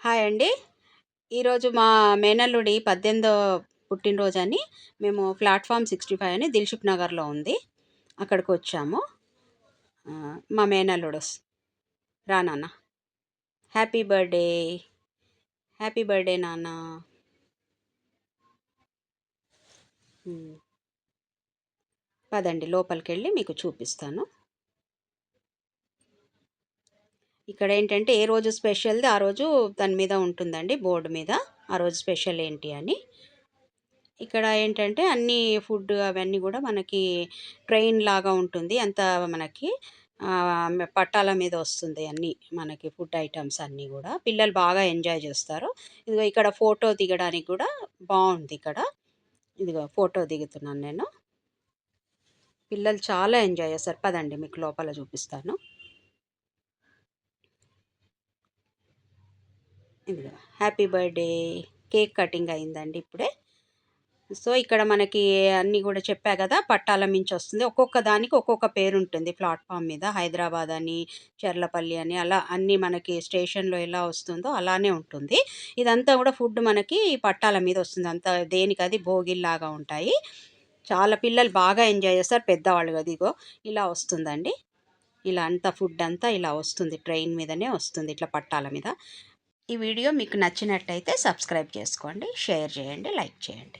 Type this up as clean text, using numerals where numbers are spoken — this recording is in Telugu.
హాయ్ అండి. ఈరోజు మా మేనల్లుడి 18వ పుట్టినరోజని మేము ప్లాట్ఫామ్ 65 అని దిల్సుఖ్ నగర్లో ఉంది. అక్కడికి వచ్చాము. మా మేనల్లుడు రా నాన్న. Happy birthday. హ్యాపీ బర్త్డే నాన్న. పదండి లోపలికి వెళ్ళి మీకు చూపిస్తాను. ఇక్కడ ఏంటంటే ఏ రోజు స్పెషల్ది ఆ రోజు దాని మీద ఉంటుందండి, బోర్డు మీద ఆ రోజు స్పెషల్ ఏంటి అని. ఇక్కడ ఏంటంటే అన్నీ ఫుడ్ అవన్నీ కూడా మనకి ట్రైన్ లాగా ఉంటుంది. అంతా మనకి పట్టాల మీద వస్తుంది అన్నీ మనకి ఫుడ్ ఐటమ్స్ అన్నీ కూడా. పిల్లలు బాగా ఎంజాయ్ చేస్తారు. ఇదిగో ఇక్కడ ఫోటో దిగడానికి కూడా బాగుంది ఇక్కడ. ఇదిగో ఫోటో దిగుతున్నాను నేను. పిల్లలు చాలా ఎంజాయ్ చేస్తారు. పదండి మీకు లోపల చూపిస్తాను. ఇదిగో హ్యాపీ బర్త్డే. కేక్ కటింగ్ అయిందండి ఇప్పుడే. సో ఇక్కడ మనకి అన్నీ కూడా చెప్పా కదా, పట్టాల మించి వస్తుంది. ఒక్కొక్క దానికి ఒక్కొక్క పేరు ఉంటుంది ప్లాట్ఫామ్ మీద. హైదరాబాద్ అని, చెర్లపల్లి అని, అలా అన్నీ మనకి స్టేషన్లో ఎలా వస్తుందో అలానే ఉంటుంది. ఇదంతా కూడా ఫుడ్ మనకి ఈ పట్టాల మీద వస్తుంది. అంతా దేనికది భోగిల్లాగా ఉంటాయి. చాలా పిల్లలు బాగా ఎంజాయ్ చేస్తారు. పెద్దవాళ్ళు కదా, ఇగో ఇలా వస్తుందండి. ఇలా అంతా ఫుడ్ అంతా ఇలా వస్తుంది, ట్రైన్ మీదనే వస్తుంది ఇట్లా పట్టాల మీద. ఈ వీడియో మీకు నచ్చినట్టయితే సబ్స్క్రైబ్ చేసుకోండి, షేర్ చేయండి, లైక్ చేయండి.